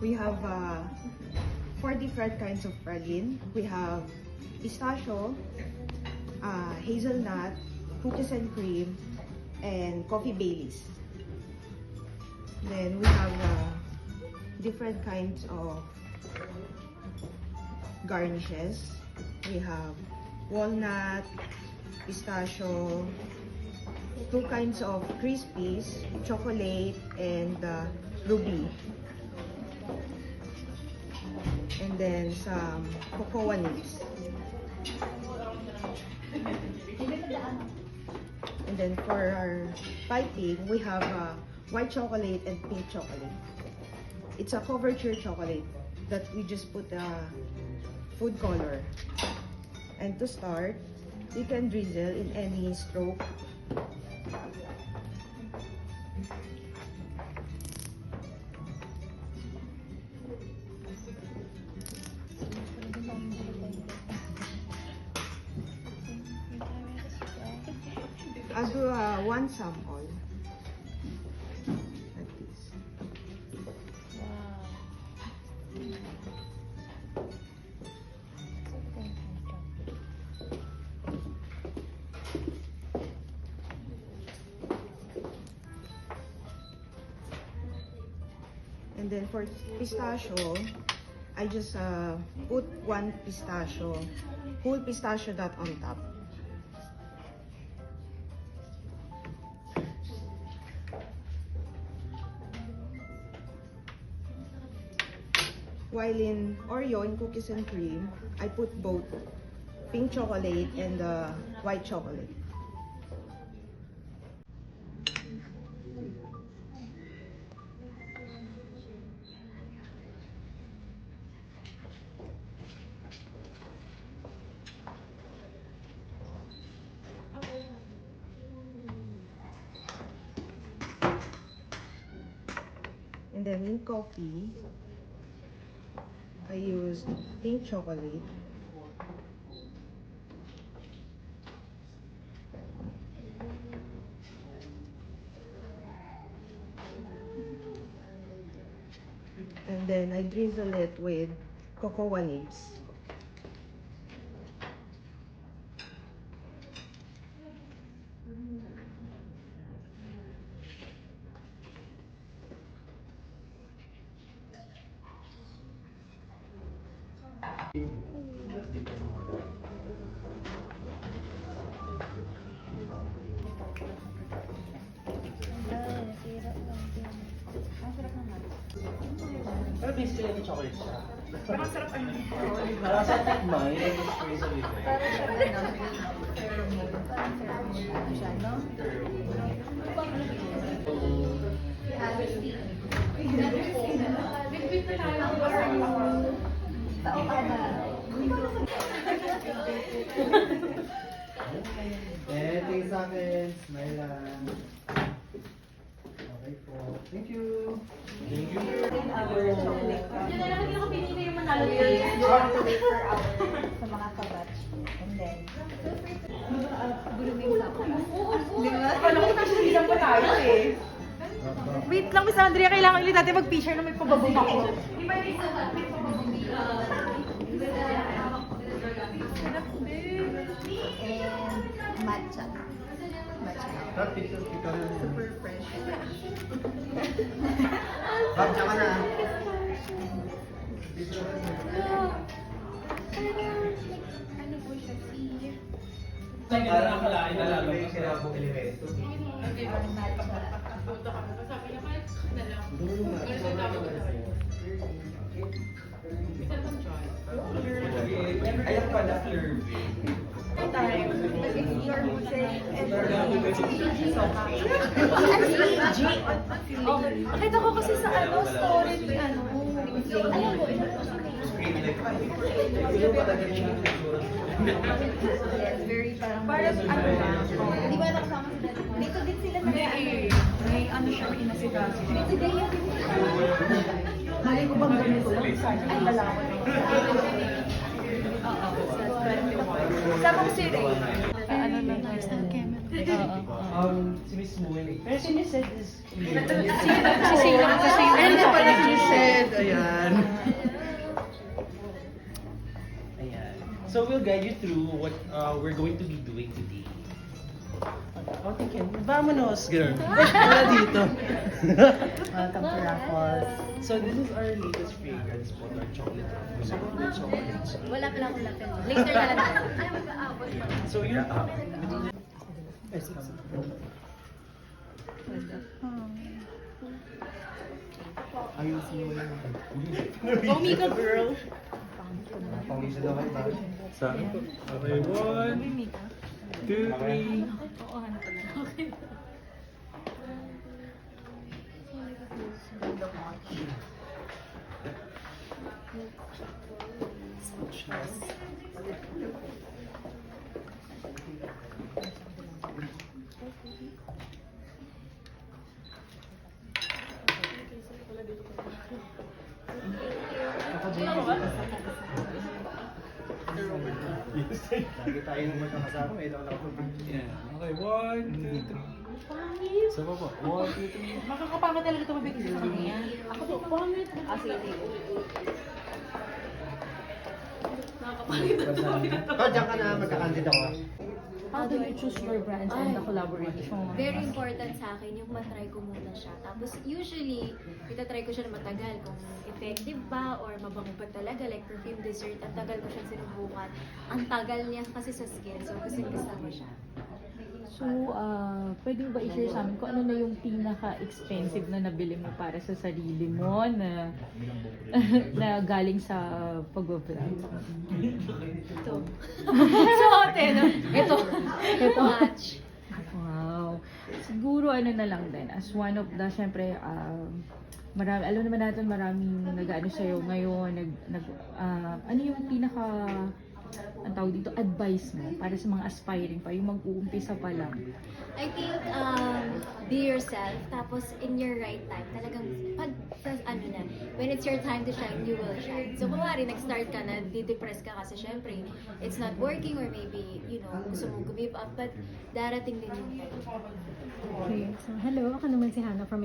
We have 4 different kinds of praline. We have pistachio, hazelnut, cookies and cream, and coffee Baileys. Then we have different kinds of garnishes. We have walnut, pistachio, 2 kinds of crispies, chocolate, and ruby. And then some cocoa nibs. And then for our piping, we have white chocolate and pink chocolate. It's a couverture chocolate that we just put food color. And to start, you can drizzle in any stroke. I'll do 1 sample. Like this. And then for pistachio, I just put 1 pistachio, whole pistachio nut on top. While in Oreo, in cookies and cream, I put both pink chocolate and white chocolate. And then in coffee, I used pink chocolate. And then I drizzle it with cocoa nibs. Pero basically yung chocolate siya. Parang sarap ano. Parang sa tikmay, yung spray sa bibig. Parang sarap ano. Parang sarap siya, no? Bit-bit na tayo. Tao ka ba? Tingin sa akin. Smile lang. Okay po. Thank you. Thank you. Yun na lang, hindi ako pinili yung manalo taste. You have to wait for hour sa mga kabatch. And then, guluming sa ako. Di ba? Alam ko na siya pa tayo eh. Wait lang, Miss Andrea, kailangan ulit natin mag-picture na may pababong ako. Di ba yung isa may pababong and matcha. Super fresh. Babya ka na. Ano po siya? Parang nakalain na lang. May sinabong elemento. Ayan pala, Flurby. Nakita ko kasi sa story ni alam mo, yes, very parang di ba nakasama sila? Dito din sila may ano siya, may inasikaso. Dito din yung mali ko bang ganito lang? Ay, dalawa. Oo, sa 21. Sama ko si Ray. Ano na, nice na Si Miss Moon. Pero si Miss Ed is... And the pala si Shed, ayan. Ayan. So we'll guide you through what we're going to be doing today. Oh, thank you. Vamonos, girl. Wala dito. Welcome to Raffles. So this is our latest fragrance po, our chocolate. So, chocolate. Wala pala akong lapel. Later na lang. Ay, mag-aabot pa. So you're Ayusin mo lang. Omega girl. Pangisa daw kayo ba? Okay, 1, 2, 3. Oo, ano pala. Okay. Lagi tayo nung magkakasama, may lang ako. Yeah. Okay, 1, 2, 3. So pa po. 1, 2, 3. Makakapama talaga ito mabigay sa kanya. Ako to, pangit. Sige. Oh, diyan ka na, magkakandid ako. How do you choose your brands and the collaboration? Very important sa akin yung matry ko muna siya. Tapos usually, itatry ko siya na matagal kung effective ba or mabango ba talaga. Like perfume dessert, ang tagal ko siya sinubukan. Ang tagal niya kasi sa skin. So gusto ko siya. So, pwede mo ba i-share sa amin kung ano na yung pinaka-expensive na nabili mo para sa sarili mo na na galing sa pag-vlog? Ito. Suote, no? Ito. Ito. Watch. Wow. Siguro ano na lang din, as one of the, syempre, marami, alam naman natin maraming nag-ano sa'yo ngayon, ano yung pinaka, ang tawag dito, advice mo para sa mga aspiring pa, yung mag-uumpisa pa lang? I think, be yourself. Tapos, in your right time. Talagang, when it's your time to shine, you will shine. So, kung wari, nag-start ka na, di-depress ka kasi syempre, it's not working or maybe, gusto mong give up. But, darating din yung time. Okay. So, hello. Ako naman si Hannah from